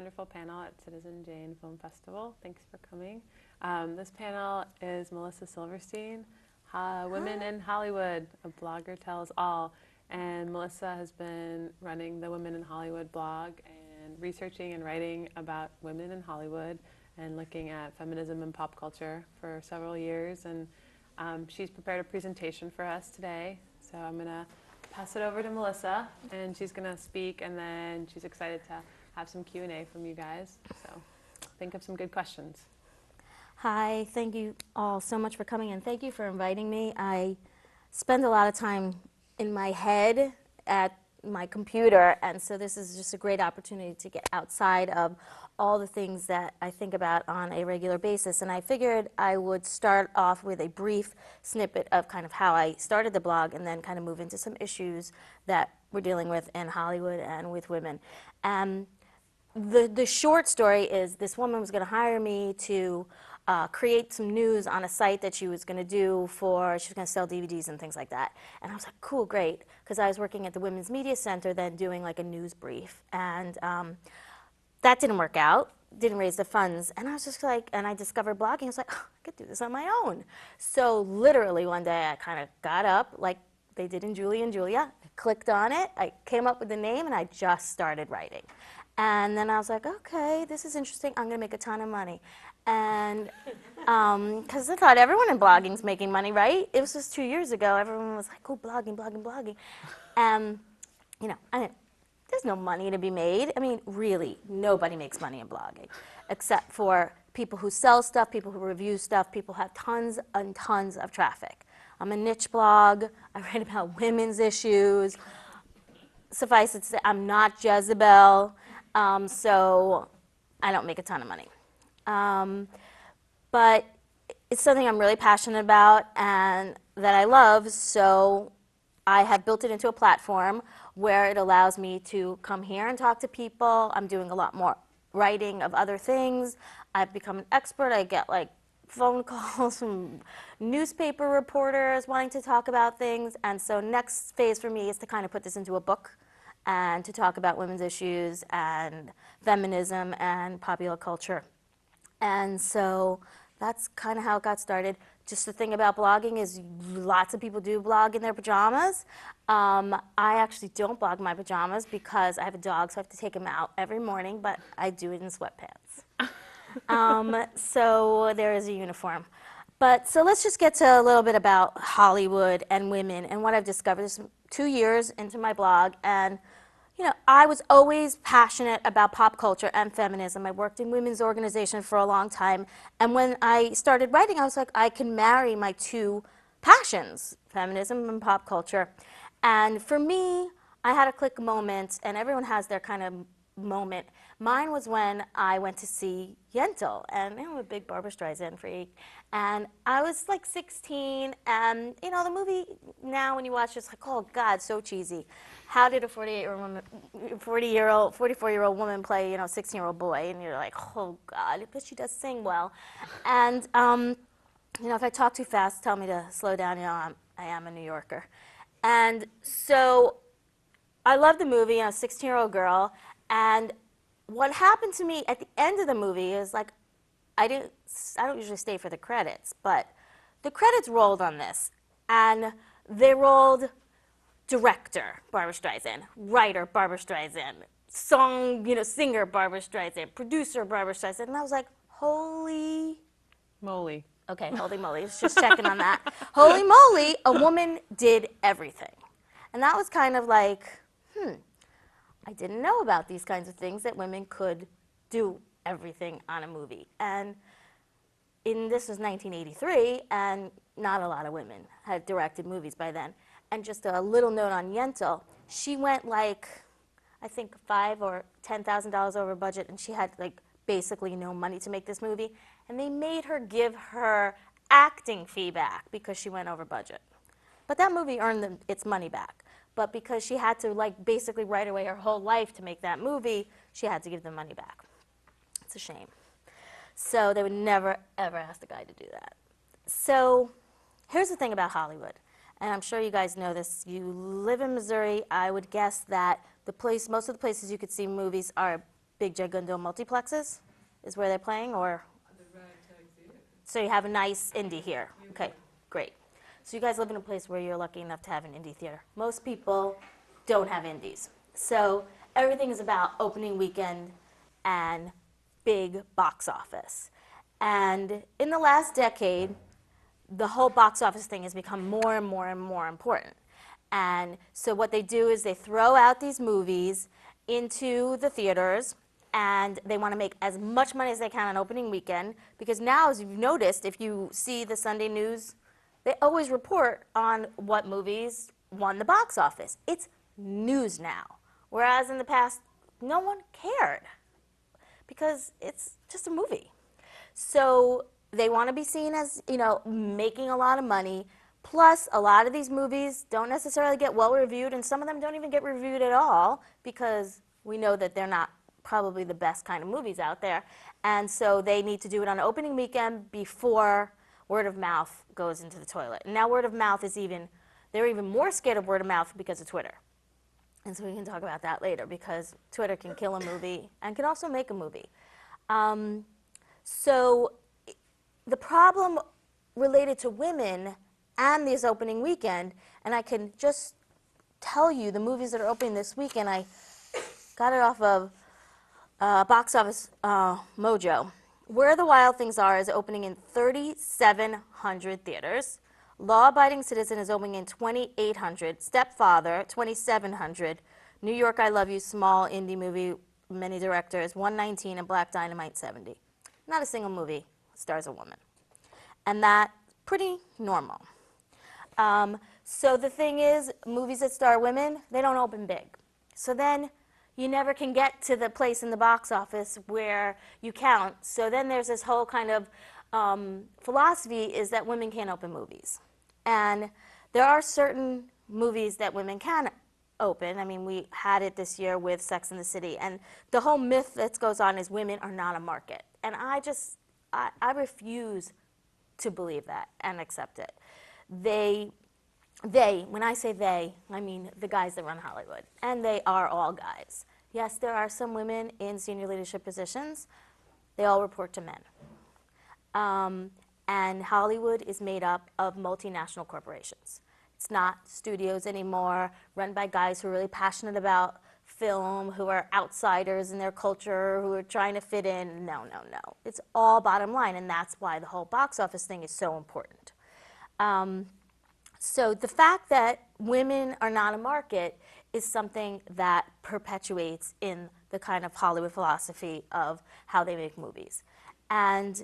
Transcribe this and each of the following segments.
wonderful panel at Citizen Jane Film Festival. Thanks for coming. This panel is Melissa Silverstein, Women in Hollywood, a blogger tells all. And Melissa has been running the Women in Hollywood blog and researching and writing about women in Hollywood and looking at feminism and pop culture for several years. And she's prepared a presentation for us today. So I'm going to pass it over to Melissa, and she's going to speak, and then she's excited to have some Q&A from you guys. So think of some good questions. Hi, thank you all so much for coming, and thank you for inviting me. I spend a lot of time in my head at my computer, and so this is just a great opportunity to get outside of all the things that I think about on a regular basis. And I figured I would start off with a brief snippet of kind of how I started the blog and then kind of move into some issues that we're dealing with in Hollywood and with women. The short story is this woman was going to hire me to create some news on a site that she was going to do for, she was going to sell DVDs and things like that. And I was like, cool, great, because I was working at the Women's Media Center then doing like a news brief. And that didn't work out, didn't raise the funds. And I was just like, and I discovered blogging. I was like, oh, I could do this on my own. So literally one day I kind of got up like they did in Julie and Julia. I clicked on it, I came up with the name, and I just started writing. And then I was like, okay, this is interesting. I'm going to make a ton of money. And because I thought everyone in blogging's making money, right? It was just 2 years ago. Everyone was like, oh, blogging, blogging, blogging. And, you know, there's no money to be made. I mean, really, nobody makes money in blogging, except for people who sell stuff, people who review stuff, people who have tons and tons of traffic. I'm a niche blog. I write about women's issues. Suffice it to say, I'm not Jezebel. So I don't make a ton of money. But it's something I'm really passionate about and that I love, so I have built it into a platform where it allows me to come here and talk to people. I'm doing a lot more writing of other things. I've become an expert. I get like phone calls from newspaper reporters wanting to talk about things, and so next phase for me is to kind of put this into a book and to talk about women's issues and feminism and popular culture. And so that's kind of how it got started. Just the thing about blogging is lots of people do blog in their pajamas. I actually don't blog in my pajamas because I have a dog, so I have to take him out every morning, but I do it in sweatpants. So there is a uniform. But so let's just get to a little bit about Hollywood and women and what I've discovered. This is 2 years into my blog, and you know, I was always passionate about pop culture and feminism. I worked in women's organizations for a long time, and when I started writing, I was like, I can marry my two passions, feminism and pop culture. And for me, I had a click moment, and everyone has their kind of moment. Mine was when I went to see Yentl, and I'm a big Barbra Streisand freak. And I was like 16, and you know, the movie now when you watch it's like, oh God, so cheesy. How did a 44-year-old woman play, you know, a 16-year-old boy? And you're like, oh God, but she does sing well. And you know, if I talk too fast, tell me to slow down. You know, I am a New Yorker. And so I love the movie. I'm a 16-year-old girl, and what happened to me at the end of the movie is like, I don't usually stay for the credits, but the credits rolled on this, and they rolled director Barbra Streisand, writer Barbra Streisand, singer Barbra Streisand, producer Barbra Streisand, and I was like, holy Moly. Okay, holy moly, it's just checking on that. Holy moly, a woman did everything. And that was kind of like, I didn't know about these kinds of things, that women could do everything on a movie. And this was 1983, and not a lot of women had directed movies by then. And just a little note on Yentl, she went like, I think $5,000 or $10,000 over budget, and she had like basically no money to make this movie. And they made her give her acting fee back because she went over budget. But that movie earned its money back. But because she had to like basically write away her whole life to make that movie, she had to give the money back. It's a shame. So they would never, ever ask the guy to do that. So here's the thing about Hollywood, and I'm sure you guys know this. You live in Missouri, I would guess that most of the places you could see movies are big Gigundo multiplexes is where they're playing, or? So you have a nice indie here. Okay, great. So you guys live in a place where you're lucky enough to have an indie theater. Most people don't have indies. So everything is about opening weekend and big box office. And in the last decade, the whole box office thing has become more and more and more important. And so what they do is they throw out these movies into the theaters, and they want to make as much money as they can on opening weekend, because now, as you've noticed, if you see the Sunday news, they always report on what movies won the box office. It's news now, whereas in the past, no one cared, because it's just a movie. So they want to be seen as, making a lot of money. Plus, a lot of these movies don't necessarily get well reviewed, and some of them don't even get reviewed at all, because we know that they're not probably the best kind of movies out there. And so they need to do it on opening weekend before word of mouth goes into the toilet. And now word of mouth is they're even more scared of word of mouth because of Twitter. And so we can talk about that later, because Twitter can kill a movie and can also make a movie. So the problem related to women and this opening weekend, and I can just tell you the movies that are opening this weekend, I got it off of Box Office Mojo. Where the Wild Things Are is opening in 3,700 theaters. Law Abiding Citizen is opening in 2,800. Stepfather, 2,700. New York, I Love You, small indie movie, many directors, 119, and Black Dynamite, 70. Not a single movie stars a woman. And that's pretty normal. So the thing is, movies that star women, they don't open big. So then you never can get to the place in the box office where you count. So then there's this whole kind of philosophy is that women can't open movies. And there are certain movies that women can open. I mean, we had it this year with Sex and the City. And the whole myth that goes on is women are not a market. And I refuse to believe that and accept it. When I say they, I mean the guys that run Hollywood. And they are all guys. Yes, there are some women in senior leadership positions. They all report to men. And Hollywood is made up of multinational corporations. It's not studios anymore, run by guys who are really passionate about film, who are outsiders in their culture, who are trying to fit in. No, no, no. It's all bottom line, and that's why the whole box office thing is so important. So the fact that women are not a market is something that perpetuates in the kind of Hollywood philosophy of how they make movies. And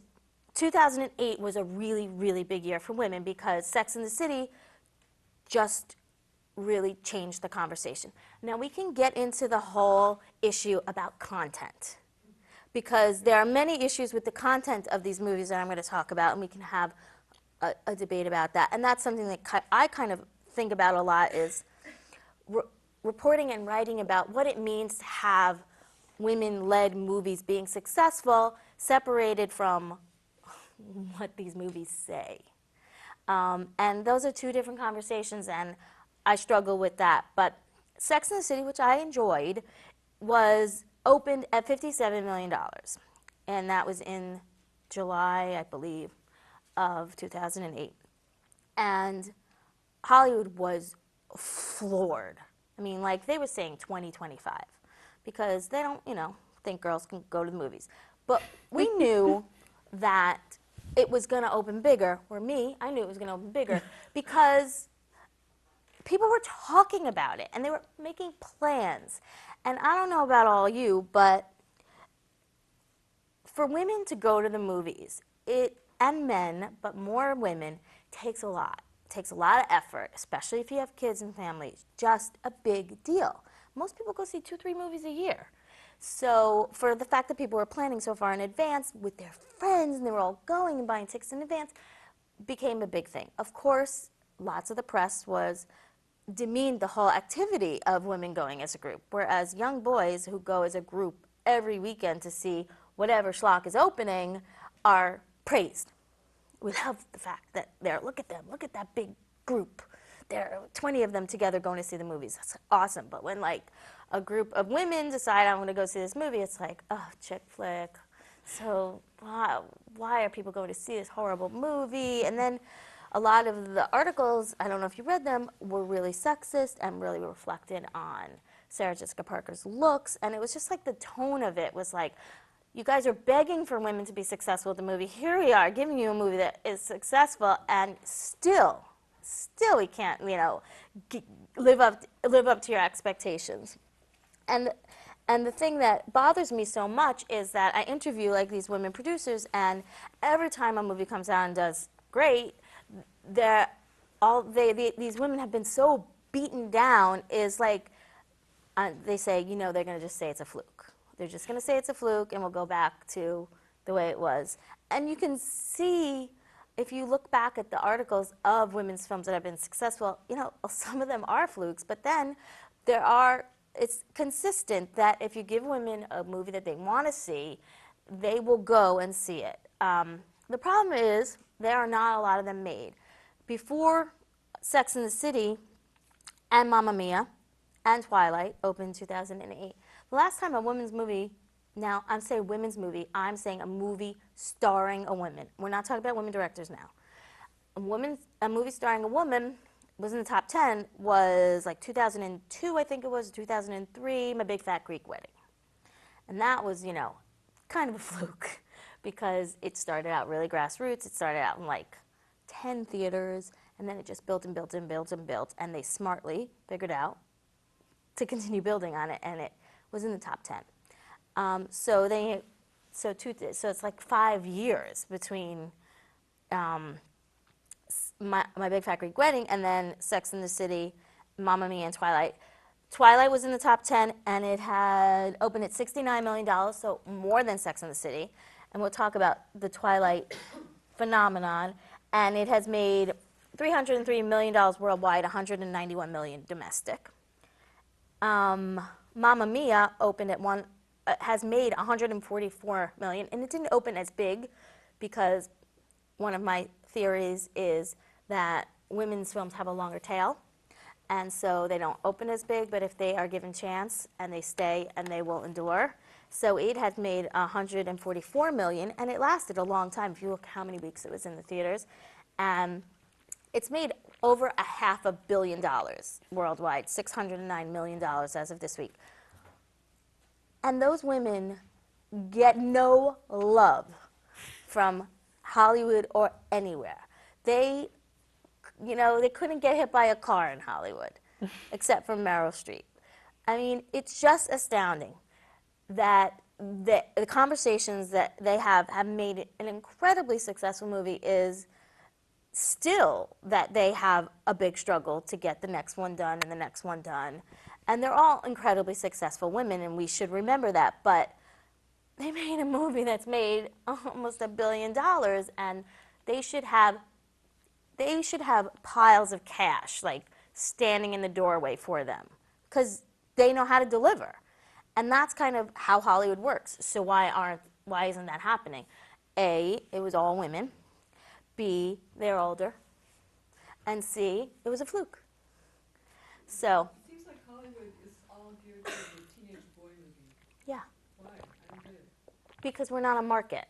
2008 was a really, really big year for women, because Sex and the City just really changed the conversation. Now we can get into the whole issue about content, because there are many issues with the content of these movies that I'm going to talk about, and we can have a debate about that. And that's something that I kind of think about a lot, is reporting and writing about what it means to have women-led movies being successful, separated from what these movies say. And those are two different conversations, and I struggle with that. But Sex and the City, which I enjoyed, was opened at $57 million. And that was in July, I believe, of 2008. And Hollywood was floored. I mean, like, they were saying 2025, because they don't, think girls can go to the movies. But we knew that it was going to open bigger, or I knew it was going to open bigger, because people were talking about it, and they were making plans. And I don't know about all you, but for women to go to the movies, and men, but more women, takes a lot. It takes a lot of effort, especially if you have kids and families. Just a big deal. Most people go see 2-3 movies a year. So for the fact that people were planning so far in advance with their friends, and they were all going and buying tickets in advance, became a big thing. Of course, lots of the press demeaned the whole activity of women going as a group, whereas young boys who go as a group every weekend to see whatever schlock is opening are praised. We love the fact that look at them, look at that big group. there are 20 of them together going to see the movies. That's awesome. But when like a group of women decide I want to go see this movie, it's like, oh, chick flick. So why are people going to see this horrible movie? And then a lot of the articles, I don't know if you read them, were really sexist and really reflected on Sarah Jessica Parker's looks. And it was just like the tone of it was like, you guys are begging for women to be successful with the movie. Here we are giving you a movie that is successful, and still we can't, live up to your expectations. And the thing that bothers me so much is that I interview like these women producers, and every time a movie comes out and does great, these women have been so beaten down. Is like they say, they're going to just say it's a fluke. They're just going to say it's a fluke, and we'll go back to the way it was. And you can see, if you look back at the articles of women's films that have been successful, some of them are flukes, but then it's consistent that if you give women a movie that they want to see, they will go and see it. The problem is there are not a lot of them made. Before Sex and the City and Mamma Mia and Twilight opened in 2008, the last time a women's movie, now I'm saying women's movie, I'm saying a movie starring a woman. We're not talking about women directors now. A movie starring a woman was in the top 10 was like 2002, I think it was, 2003, My Big Fat Greek Wedding. And that was, kind of a fluke because it started out really grassroots. It started out in like 10 theaters, and then it just built and built and built and built, and they smartly figured out to continue building on it, and it was in the top 10. So it's like 5 years between my Big Fat Greek Wedding and then Sex and the City, Mamma Mia, and Twilight. Twilight was in the top 10, and it had opened at $69 million, so more than Sex and the City. And we'll talk about the Twilight phenomenon. And it has made $303 million worldwide, $191 million domestic. Mamma Mia opened at has made $144 million, and it didn't open as big because one of my theories is that women's films have a longer tail, and so they don't open as big, but if they are given chance and they stay and they will endure. So it has made $144 million, and it lasted a long time if you look how many weeks it was in the theaters. And it's made over $500 million worldwide, $609 million as of this week. And those women get no love from Hollywood or anywhere. They couldn't get hit by a car in Hollywood, except for Meryl Streep. I mean, it's just astounding that the conversations that they have made it an incredibly successful movie is still that they have a big struggle to get the next one done and the next one done. And they're all incredibly successful women, and we should remember that. But they made a movie that's made almost $1 billion, and they should have piles of cash, like standing in the doorway for them, because they know how to deliver. And that's kind of how Hollywood works. So why isn't that happening? A, it was all women. B, they're older. And C, it was a fluke. So. It seems like Hollywood is all geared to the teenage boy movie. Yeah. Why? I don't get it. Because we're not a market.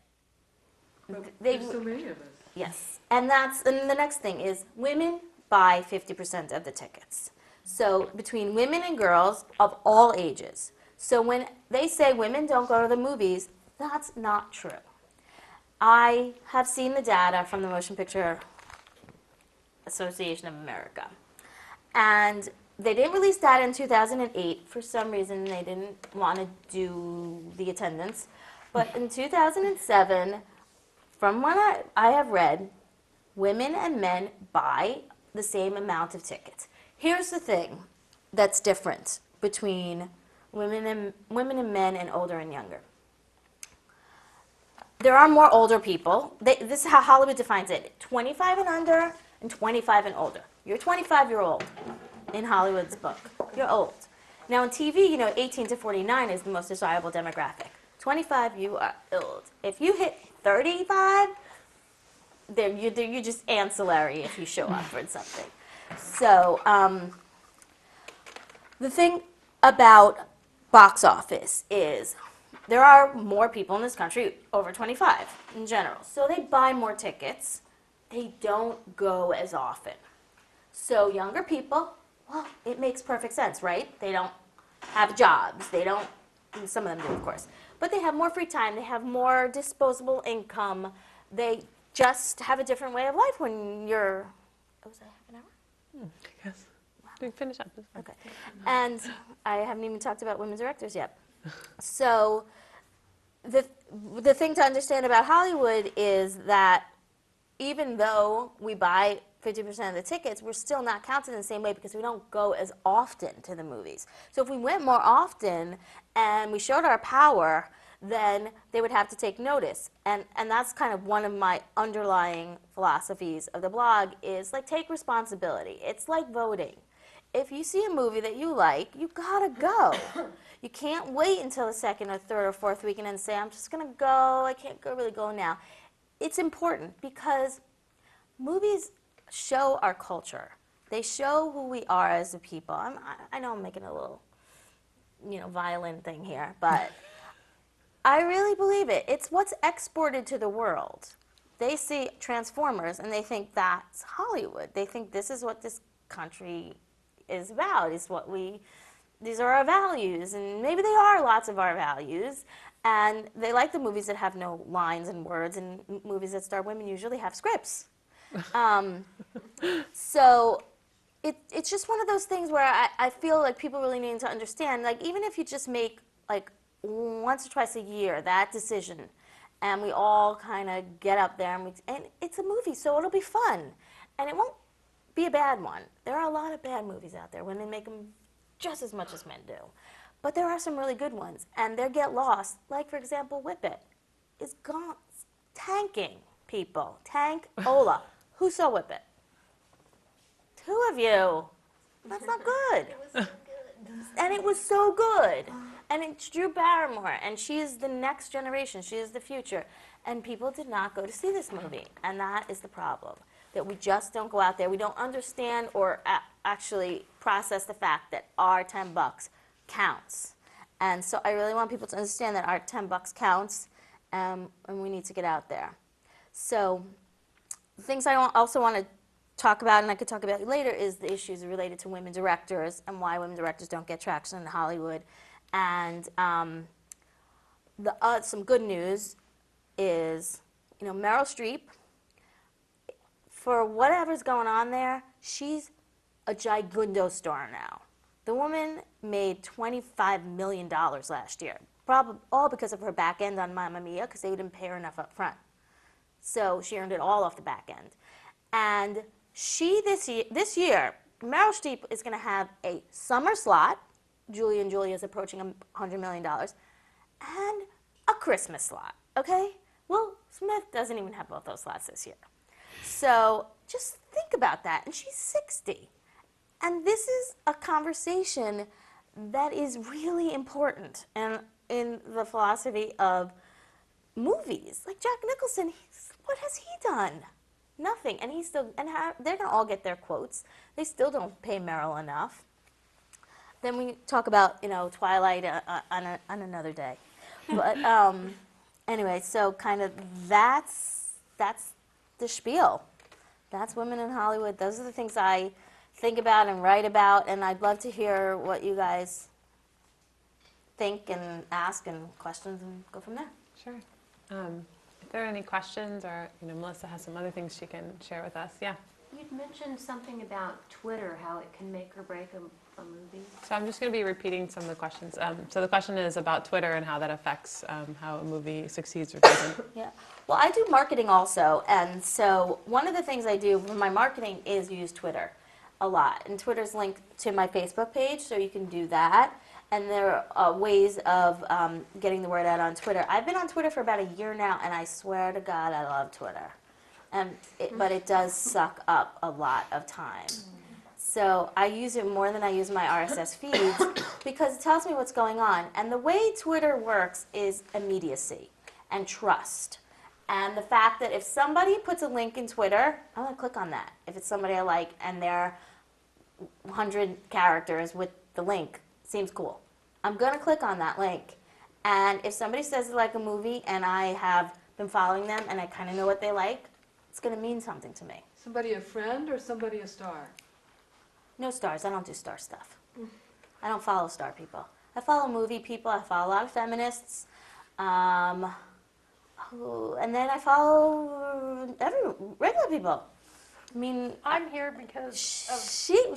But there's so many of us. Yes. And the next thing is women buy 50% of the tickets. So between women and girls of all ages. So when they say women don't go to the movies, that's not true. I have seen the data from the Motion Picture Association of America. And they didn't release data in 2008. For some reason, they didn't want to do the attendance. But in 2007, from what I have read, women and men buy the same amount of tickets. Here's the thing that's different between women and men and older and younger. There are more older people. This is how Hollywood defines it. 25 and under and 25 and older. You're 25, you're old in Hollywood's book. You're old. Now in TV, 18 to 49 is the most desirable demographic. 25, you are old. If you hit 35, you're just ancillary if you show up for something. So the thing about box office is there are more people in this country over 25 in general. So they buy more tickets. They don't go as often. So younger people, well, it makes perfect sense, right? They don't have jobs. They don't, and some of them do, of course. But they have more free time. They have more disposable income. They just have a different way of life when you're, oh, was that half an hour? I guess. We can finish up. It's fine. Okay. And I haven't even talked about women directors yet. So the thing to understand about Hollywood is that even though we buy 50% of the tickets, we're still not counted in the same way because we don't go as often to the movies. So if we went more often and we showed our power, then they would have to take notice. And that's kind of one of my underlying philosophies of the blog is like take responsibility. It's like voting. If you see a movie that you like, you gotta go. You can't wait until the second or third or fourth weekend and say, I'm just gonna go, I can't really go now. It's important because movies show our culture. They show who we are as a people. I know I'm making a little, violin thing here, but I really believe it. It's what's exported to the world. They see Transformers and they think that's Hollywood. They think this is what this country is about, these are our values, and maybe they are lots of our values, and they like the movies that have no lines and words, and movies that star women usually have scripts. So it's just one of those things where I feel like people really need to understand, like even if you just make like once or twice a year that decision, and we all kind of get up there, and it's a movie, so it'll be fun, and it won't be a bad one. There are a lot of bad movies out there when they make them just as much as men do. But there are some really good ones, and they get lost. Like, for example, Whip It is gone, tanking people. Tank Ola. Who saw Whip It? Two of you. That's not good. It was so good. And it was so good. And it's Drew Barrymore, and she is the next generation. She is the future. And people did not go to see this movie, and that is the problem. That we just don't go out there. We don't understand or actually process the fact that our $10 counts. And so I really want people to understand that our $10 counts, and we need to get out there. So the things I also want to talk about, and I could talk about later, is the issues related to women directors and why women directors don't get traction in Hollywood. And some good news is, Meryl Streep, for whatever's going on there, she's a gigundo star now. The woman made $25 million last year, probably all because of her back end on Mamma Mia, because they didn't pay her enough up front. So she earned it all off the back end. And this year, Meryl Streep is going to have a summer slot. Julie and Julia is approaching $100 million. And a Christmas slot, okay? Will Smith doesn't even have both those slots this year. So just think about that. And she's 60. And this is a conversation that is really important and in the philosophy of movies. Like Jack Nicholson, what has he done? Nothing. And they're going to all get their quotes. They still don't pay Meryl enough. Then we talk about, Twilight on another day. But anyway, so kind of that's the spiel. That's women in Hollywood. Those are the things I think about and write about, and I'd love to hear what you guys think and ask and questions and go from there. Sure. If there are any questions or, Melissa has some other things she can share with us. Yeah. You'd mentioned something about Twitter, how it can make or break a movie. So I'm just going to be repeating some of the questions. So the question is about Twitter and how that affects how a movie succeeds or doesn't. Yeah. Well, I do marketing also, and so one of the things I do for my marketing is use Twitter a lot. And Twitter's linked to my Facebook page, so you can do that. And there are ways of getting the word out on Twitter. I've been on Twitter for about a year now, and I swear to God I love Twitter. But it does suck up a lot of time. So I use it more than I use my RSS feeds because it tells me what's going on. And the way Twitter works is immediacy and trust. And the fact that if somebody puts a link in Twitter, I'm going to click on that. If it's somebody I like and they're 100 characters with the link. Seems cool. I'm going to click on that link. And if somebody says they like a movie and I have been following them and I kind of know what they like, it's going to mean something to me. Somebody a friend or somebody a star? No stars. I don't do star stuff. I don't follow star people. I follow movie people. I follow a lot of feminists. And then I follow regular people. I mean, I'm here because of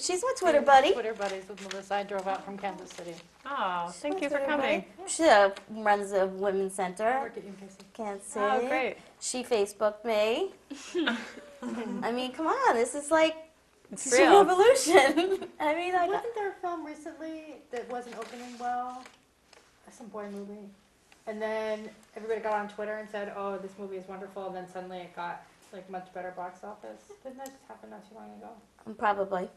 she's my Twitter buddy. Twitter buddies with Melissa. I drove out from Kansas City. Oh, thank you for Twitter coming. buddy. She runs a women's center. Work at UKC. Kansas City. Oh, great. She Facebooked me. I mean, come on, this is like It's it's a real. revolution. I mean, Wasn't there a film recently that wasn't opening well? Some boy movie. And then everybody got on Twitter and said, oh, this movie is wonderful. And then suddenly it got like much better box office. Didn't that just happen not too long ago? probably.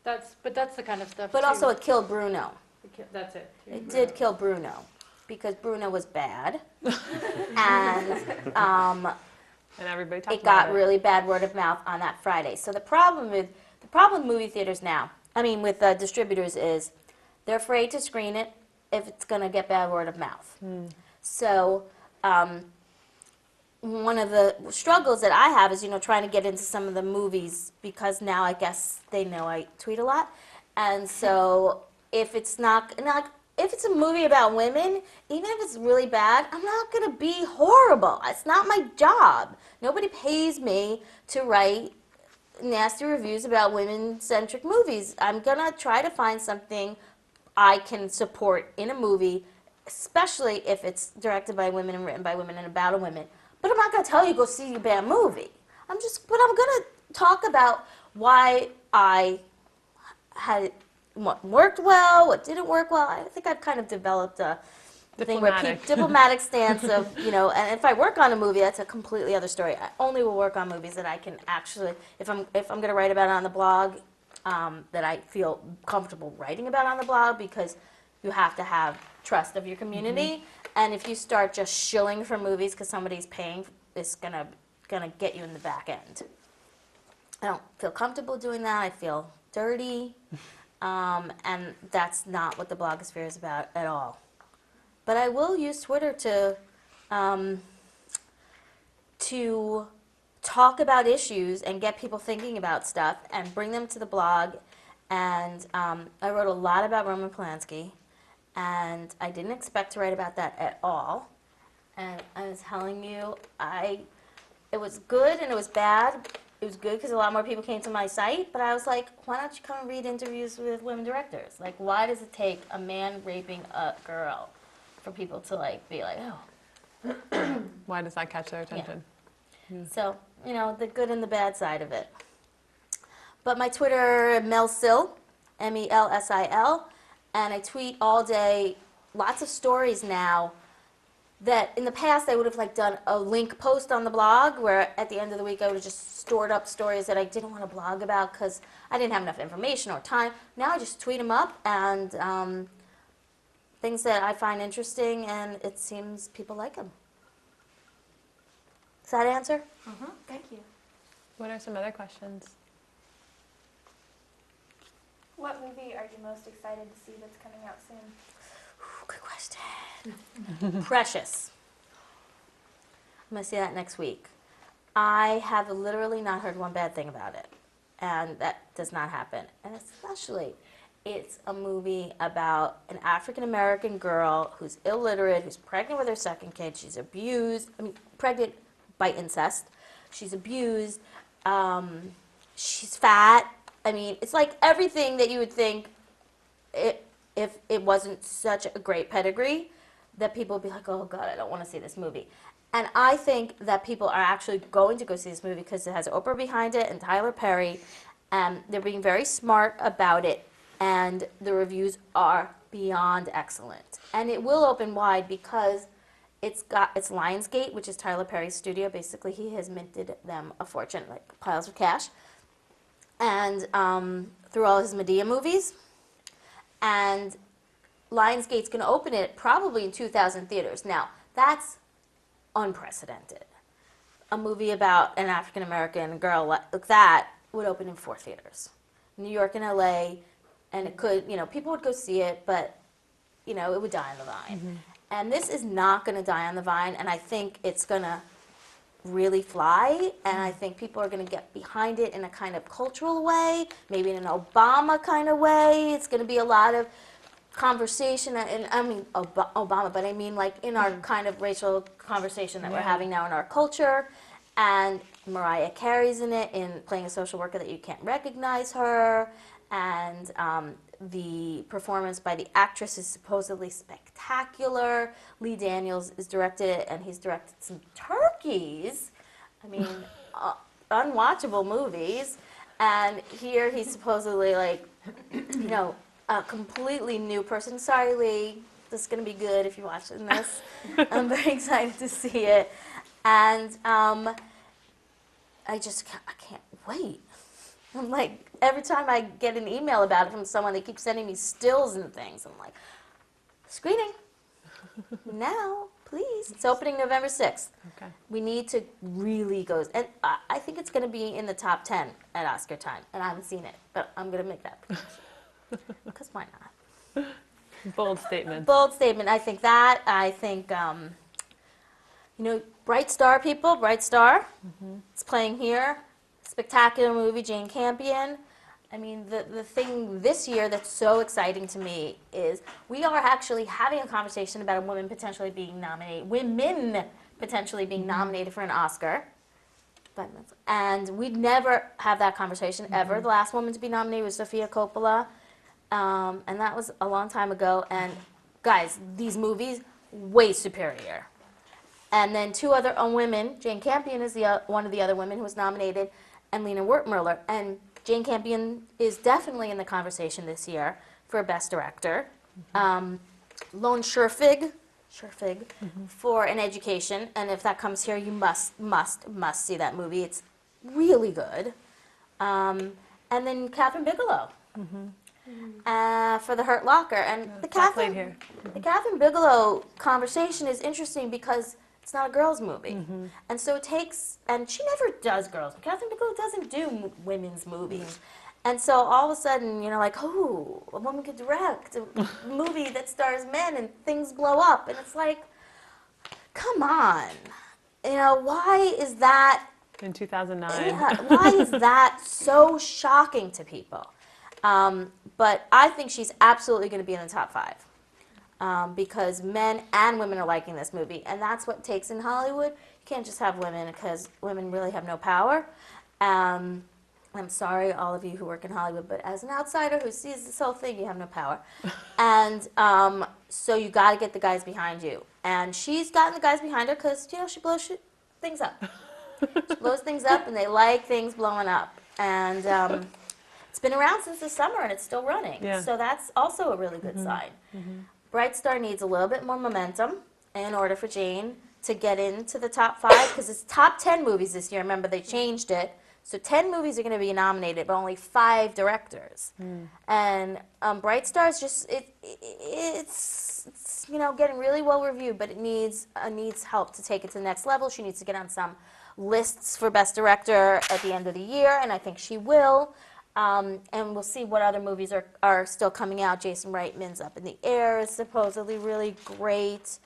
But that's the kind of stuff. But too. also, it killed Bruno. That's it. too. It did kill Bruno because Bruno was bad, and And everybody talked it about got it. really bad word of mouth on that Friday. So the problem with movie theaters now, I mean with distributors, is they're afraid to screen it if it's going to get bad word of mouth. So one of the struggles that I have is, trying to get into some of the movies because now I guess they know I tweet a lot. And so if it's if it's a movie about women, even if it's really bad, I'm not going to be horrible. It's not my job. Nobody pays me to write nasty reviews about women-centric movies. I'm going to try to find something I can support in a movie, especially if it's directed by women and written by women and about a woman. But I'm not going to tell you go see a bad movie. But I'm going to talk about why I had what worked well, what didn't work well. I think I've kind of developed a diplomatic stance of, and if I work on a movie, that's a completely other story. I only will work on movies that I can actually, if I'm going to write about it on the blog, that I feel comfortable writing about on the blog, because you have to have trust of your community. And if you start just shilling for movies because somebody's paying, it's gonna get you in the back end. I don't feel comfortable doing that. I feel dirty, and that's not what the blogosphere is about at all. But I will use Twitter to talk about issues and get people thinking about stuff and bring them to the blog. And I wrote a lot about Roman Polanski, and I didn't expect to write about that at all. And I was telling you, it was good and it was bad. It was good because a lot more people came to my site, but I was like, why don't you come and read interviews with women directors? Like, why does it take a man raping a girl for people to be like, oh. Why does that catch their attention? So, the good and the bad side of it. But my Twitter, Melsil, Melsil, and I tweet all day, lots of stories now that in the past I would have done a link post on the blog where at the end of the week I would have just stored up stories that I didn't want to blog about because I didn't have enough information or time. Now I just tweet them up and things that I find interesting, and it seems people like them. Does that answer? Thank you. What are some other questions? What movie are you most excited to see that's coming out soon? Ooh, good question. Precious. I'm going to see that next week. I have literally not heard one bad thing about it, and that does not happen. And especially, it's a movie about an African-American girl who's illiterate, who's pregnant with her second kid. She's abused, pregnant by incest. She's abused. She's fat. It's like everything that you would think if it wasn't such a great pedigree, that people would be like, oh, God, I don't want to see this movie. And I think that people are actually going to go see this movie because it has Oprah behind it and Tyler Perry, and they're being very smart about it, and the reviews are beyond excellent. And it will open wide because it's Lionsgate, which is Tyler Perry's studio. Basically, he has minted them a fortune, like piles of cash, and through all his Medea movies. And Lionsgate's going to open it probably in 2,000 theaters. Now, that's unprecedented. A movie about an African-American girl like that would open in 4 theaters. New York and LA, and it could, people would go see it, but, it would die on the vine. And this is not going to die on the vine, and I think it's going to really fly, and I think people are going to get behind it in a kind of cultural way, maybe in an Obama kind of way. It's going to be a lot of conversation, and I mean Obama, but I mean like in our kind of racial conversation that we're having now in our culture. And Mariah Carey's in it, in playing a social worker that you can't recognize her, and the performance by the actress is supposedly spectacular. Lee Daniels is directed it, and he's directed some turkeys. I mean, unwatchable movies. And here he's supposedly like, a completely new person. Sorry, Lee, this is going to be good if you're watching this. I'm very excited to see it. And I can't wait. I'm like, every time I get an email about it from someone, they keep sending me stills and things. I'm like, screening now, please. It's opening November 6th. Okay. We need to really go, and I think it's going to be in the top 10 at Oscar time, and I haven't seen it, but I'm going to make that prediction. Because why not? Bold statement. Bold statement. I think that. I think, Bright Star people, Bright Star. It's playing here. Spectacular movie, Jane Campion. I mean, the thing this year that's so exciting to me is we are actually having a conversation about a woman potentially being nominated, women potentially being nominated for an Oscar. And we'd never have that conversation ever. The last woman to be nominated was Sofia Coppola. And that was a long time ago. And guys, these movies, way superior. And then two other women, Jane Campion is one of the other women who was nominated, and Lena Wertmuller. And Jane Campion is definitely in the conversation this year for Best Director. Lone Scherfig for An Education. And if that comes here, you must see that movie. It's really good. And then Catherine Bigelow. For The Hurt Locker. And the Catherine Bigelow conversation is interesting because it's not a girls' movie. And so it takes, and she never does girls. Catherine Bigelow doesn't do women's movies. And so all of a sudden, like, oh, a woman could direct a movie that stars men and things blow up. And it's like, come on. Why is that? In 2009. Yeah, why is that so shocking to people? But I think she's absolutely going to be in the top 5. Because men and women are liking this movie. And that's what it takes in Hollywood. You can't just have women because women really have no power. I'm sorry, all of you who work in Hollywood, but as an outsider who sees this whole thing, you have no power. And so you got to get the guys behind you. And she's gotten the guys behind her because, she blows things up. She blows things up, and they like things blowing up. And it's been around since the summer, and it's still running. Yeah. So that's also a really good sign. Bright Star needs a little bit more momentum in order for Jane to get into the top 5, because it's top 10 movies this year. Remember, they changed it. So 10 movies are going to be nominated, but only 5 directors. And Bright Star is just, it's getting really well reviewed, but it needs help to take it to the next level. She needs to get on some lists for Best Director at the end of the year, and I think she will. And we'll see what other movies are still coming out. Jason Reitman's Up in the Air is supposedly really great.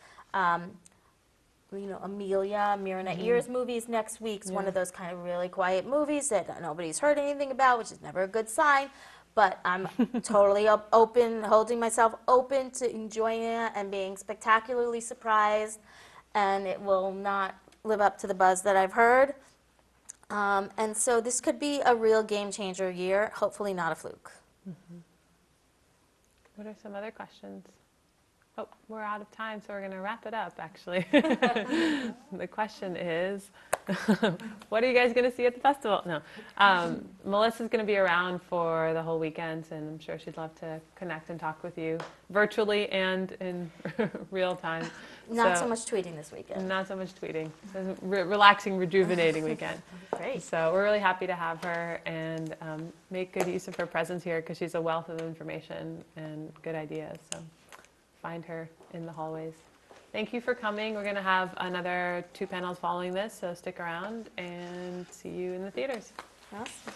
Amelia, Mira Nair's movies next week's one of those kind of really quiet movies that nobody's heard anything about, which is never a good sign. But I'm totally open, holding myself open to enjoying it and being spectacularly surprised. And it will not live up to the buzz that I've heard. And so this could be a real game changer year, hopefully not a fluke. What are some other questions? Oh, we're out of time, so we're going to wrap it up, actually. The question is, what are you guys going to see at the festival? No. Melissa's going to be around for the whole weekend, and I'm sure she'd love to connect and talk with you virtually and in real time. Not so much tweeting this weekend. Not so much tweeting. So relaxing, rejuvenating weekend. Great. So we're really happy to have her and make good use of her presence here because she's a wealth of information and good ideas. So find her in the hallways. Thank you for coming. We're going to have another 2 panels following this, so stick around and see you in the theaters. Awesome.